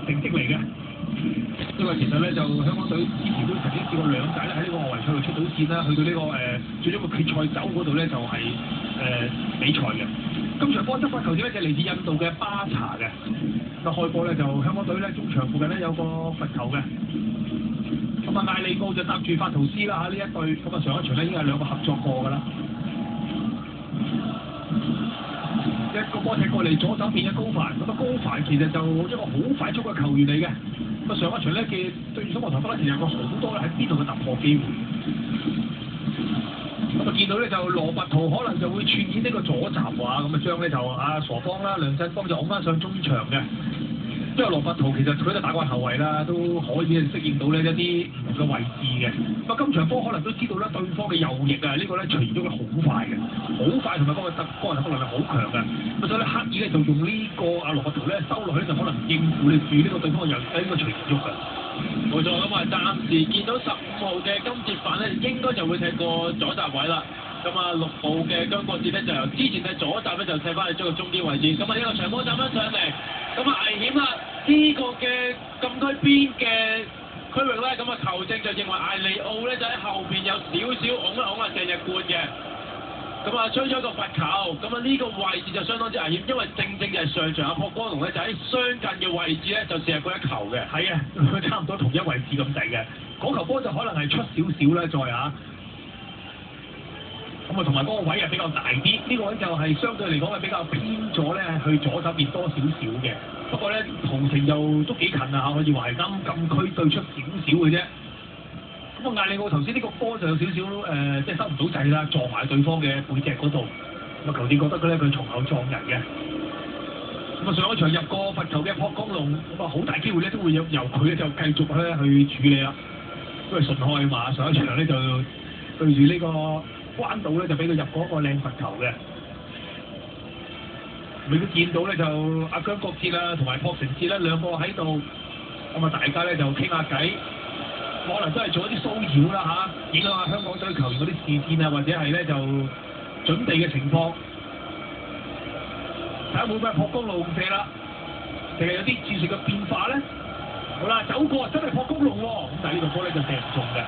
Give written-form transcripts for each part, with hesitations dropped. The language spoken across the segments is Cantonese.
成績嚟嘅。因為其實咧就香港隊之前都曾經試過兩屆咧喺呢個外圍賽度出到線啦，去到呢、個最終個決賽周嗰度咧就係、比賽嘅。今場波執法球證咧就嚟自印度嘅巴查嘅。咁開波咧就香港隊咧中場附近咧有個罰球嘅。咁啊艾利奧就搭住法圖斯啦嚇呢一隊，咁啊上一場咧已經係兩個合作過㗎啦。一個波踢過嚟左手邊嘅高凡，咁啊高凡其實就一個好快速嘅球員嚟嘅。咁啊上一場咧嘅對住中國台北咧，其實有個好多咧喺邊度嘅突破機會。咁啊見到咧就羅拔圖可能就會串演呢個左閘話，咁啊將咧就傻方啦梁振邦就拱翻上中場嘅。因為羅拔圖其實佢都打過後衞啦，都可以適應到呢一啲唔同嘅位置嘅。咁啊今場波可能都知道咧對方嘅右翼啊，呢個咧隨咗佢好快嘅，好快同埋嗰個突破能力好強嘅。咁所以咧刻意咧就用呢個羅拔圖咧收落去就可能應付你住呢個對方嘅右翼呢個隨喐嘅。冇錯，咁啊暫時見到15號嘅金哲範咧，應該就會踢過左閘位啦。咁啊6號嘅姜國哲咧就由之前嘅左閘咧就踢翻去咗個中堅位置。咁啊呢個長波斬翻上嚟，咁啊危險啦！呢個嘅禁區邊嘅區域咧，咁啊球證就認為艾利奧咧就喺後邊有少少拱一拱啊鄭日冠嘅。咁啊吹咗個罰球，咁啊呢個位置就相當之危險，因為正就係上場阿朴光龍咧就喺相近嘅位置咧就射入嗰一球嘅。係啊，佢差唔多同一位置咁滯嘅，嗰球波就可能係出少少啦，再啊。咁啊，同埋嗰個位係比較大啲，呢、個位就係相對嚟講係比較偏咗咧，去左手邊多少少嘅。不過咧，途程就都幾近啊，可以話係啱禁區對出少少嘅啫。咁啊，艾利奧頭先呢個波就有少少即係收唔到掣啦，撞埋對方嘅背脊嗰度。咁啊，球證覺得佢從後撞人嘅。咁啊，上一場入過罰球嘅朴光龍，咁啊好大機會咧都會由佢咧就繼續咧去處理啦。因為順開嘛，上一場咧就對住呢個關島咧就俾佢入嗰個靚罰球嘅。你都見到咧就阿姜國哲啦同埋朴成哲咧兩個喺度，咁啊大家咧就傾下偈，可能都係做一啲騷擾啦嚇，影響下香港隊球員嗰啲視線啊，或者係咧就準備嘅情況。睇下會唔會朴光龍射啦，定係有啲戰術嘅變化咧？好啦，走過真係朴光龍喎，咁但係呢個波咧就射唔中嘅。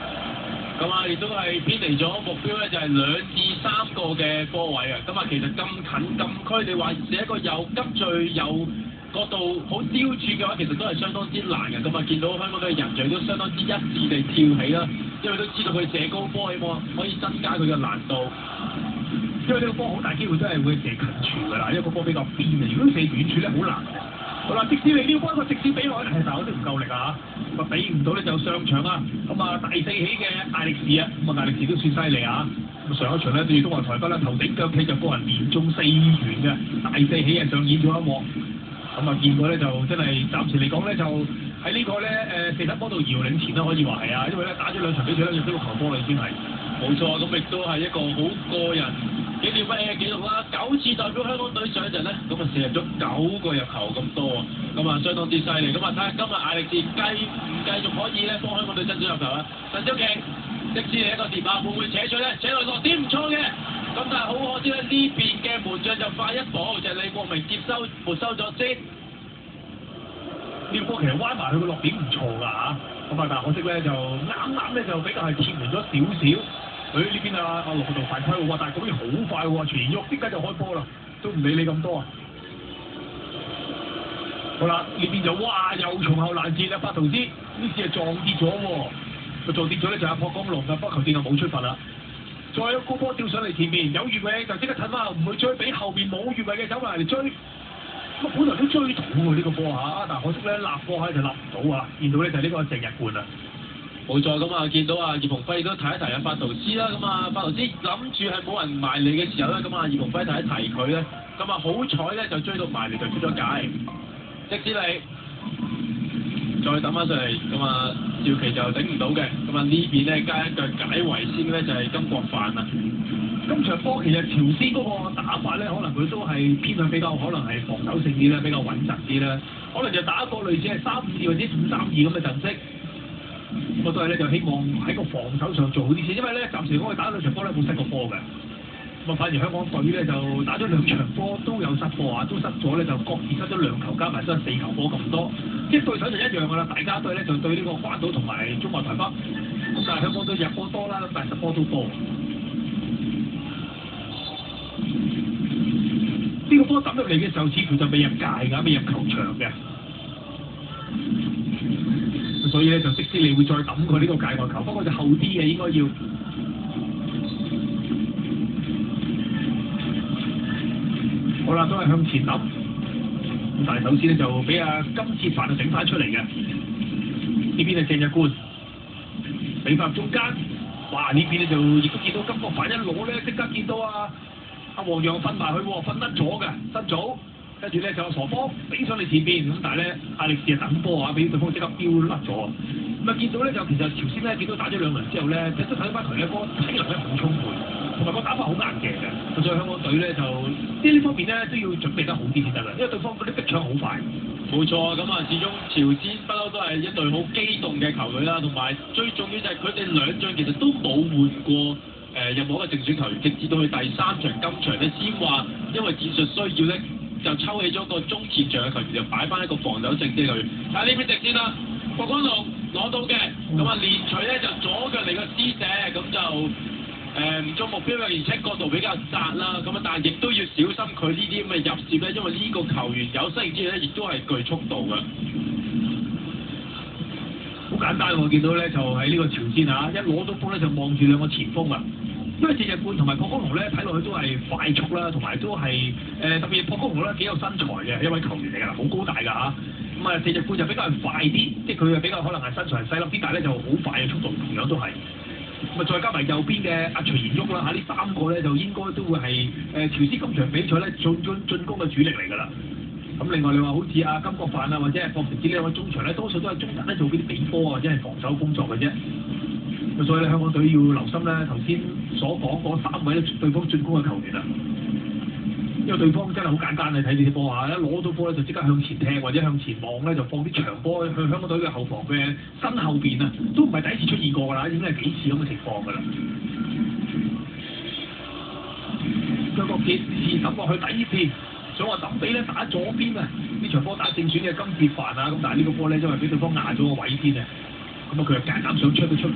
咁啊，亦都係偏離咗目標咧，就係2至3個嘅波位啊！咁啊，其實咁近禁區，你話射一個又急墜又角度好刁鑽嘅話，其實都係相當之難嘅。咁啊，見到香港隊嘅人序都相當之一致地跳起啦，因為都知道佢射高波，希望可以增加佢嘅難度。因為呢個波好大機會都係會射近處㗎啦，因為個波比較邊啊，如果射遠處咧好難嘅。好啦，迪士尼呢個波一個直接比落去，但係我都唔夠力啊嚇，咁啊比唔到咧就上場啊，咁啊大四喜嘅艾力士啊，咁啊艾力士都算犀利啊，咁上一場咧對住中華台北咧頭頂腳踢就個人連中4元嘅，大四喜啊上演咗一幕，咁啊見過咧就真係暫時嚟講咧就喺呢個咧四體波度遙領前啦，可以話係啊，因為咧打咗2場比賽咧入咗6球波啦已經係。冇錯，咁亦都係一個好個人紀念嘅紀錄啦！9次代表香港隊上陣咧，咁啊射入咗9個入球咁多啊，咁啊相當之犀利。咁啊睇下今日艾力士繼續可以咧幫香港隊爭取入球啊！陳小勁即使係一個電話會唔會扯出咧？扯落點唔錯嘅，咁但係好可惜咧，呢邊嘅門將就快一步，就係李國明接收沒收咗先。呢個波其實彎埋佢個落點唔錯㗎嚇，咁啊但係可惜咧就啱咧就比較係貼門咗少少。佢呢邊啊羅拔圖犯規喎，但係嗰邊好快喎，全喐即刻就開波啦，都唔理你咁多啊！好啦，呢邊就哇又從後攔截啦，法圖斯呢次係撞跌咗喎，佢撞跌咗咧就阿朴光龍嘅，不過球證就冇出罰啦。再有高波吊上嚟前面有越位就即刻褪翻，唔會追，俾後面冇越位嘅走埋嚟追。咁本來都追到喎呢個波嚇，但係可惜咧立波喺就立唔到啊！見到咧就呢個鄭日冠啊。冇錯，咁啊見到啊葉鴻輝都提一提啊法圖斯啦，咁啊法圖斯諗住係冇人埋嚟嘅時候咧，咁啊葉鴻輝提一提佢咧，咁啊好彩咧就追到埋嚟就出咗界，即使你再抌翻上嚟，咁啊趙琪就頂唔到嘅，咁啊呢邊咧加一腳解圍先咧就係金國範啊。今場波其實朝鮮嗰個打法咧，可能佢都係偏向比較可能係防守性啲啦，比較穩陣啲啦，可能就打一個類似係3-5-2或者5-3-2咁嘅陣式。我都係咧就希望喺個防守上做好啲先，因為咧暫時我哋打2場波咧冇失過波嘅，咁啊反而香港隊咧就打咗2場波都有失波啊，都失咗咧就各自失咗2球，加埋失4球波咁多。即係對手就一樣㗎啦，大家對咧就對呢個關島同埋中華台北，咁但係香港隊入波多啦，但係失波都多。呢個波抌入嚟嘅時候，似乎就未入界㗎，未入球場嘅。所以咧就即使你會再抌佢呢個界外球，不過就後啲嘅應該要。好啦，都係向前抌。咁但係首先咧就俾阿金切凡就整翻出嚟嘅。呢邊係鄭日冠，俾翻中間。哇！呢邊咧就亦都見到金國凡一攞咧，即刻見到阿黃洋瞓埋去喎，瞓甩咗嘅新組。跟住咧就有傻波俾上嚟前邊，咁但係咧亞力士啊等波啊，俾對方即刻飆甩咗。咁啊見到咧就其實朝鮮咧見到打咗兩輪之後咧，即係睇翻佢咧個體能咧好充沛，同埋個打法好硬淨嘅。所以香港隊咧就即係呢方面咧都要準備得好啲先得啦，因為對方嗰啲逼搶好快。冇錯啊，咁啊始終朝鮮不嬲都係一隊好機動嘅球隊啦，同埋最重要就係佢哋兩仗其實都冇換過任何一個正選球員，直至到去第三場今場咧先話因為戰術需要咧。就抽起咗個中前場嘅球員，就擺翻一個防守性啲嘅球員。睇下呢邊直先啦，郭光龍攞到嘅，咁啊連隨咧就左腳嚟個施射，咁就唔中目標嘅，而且角度比較窄啦。咁啊，但係亦都要小心佢呢啲咁嘅入攝咧，因為呢個球員有身形之餘咧，亦都係具速度嘅。好簡單喎，見到咧就喺呢個朝鮮啊，一攞到波咧就望住兩個前鋒啊。因為鄭日冠同埋朴光龍咧睇落去都係快速啦，同埋都係特別朴光龍咧幾有身材嘅一位球員嚟㗎啦，好高大㗎嚇。咁啊鄭日冠就比較快啲，即係佢比較可能係身材細粒啲，但係咧就好快嘅速度，同樣都係。咁啊再加埋右邊嘅阿徐延旭啦嚇，呢三個咧就應該都會係朝鮮今場比賽咧進攻嘅主力嚟㗎啦。咁另外你話好似阿金國範啊或者係霍成志呢兩位中場咧，多數都係中間咧做嗰啲比波啊或者係防守工作嘅啫。咁所以咧，香港隊要留心咧，頭先所講嗰三位對方進攻嘅球員啊，因為對方真係好簡單，你睇呢啲波啊，一攞到波咧就即刻向前踢或者向前望咧，就放啲長波去香港隊嘅後防嘅身後邊啊，都唔係第一次出現過㗎啦，已經係幾次咁嘅情況㗎啦。張國傑試抌落去底線，想話抌俾咧打左邊啊，呢場波打正選嘅金鐵凡啊，咁但係呢個波咧因為俾對方壓咗個位先啊，咁啊佢又夾硬想出到出。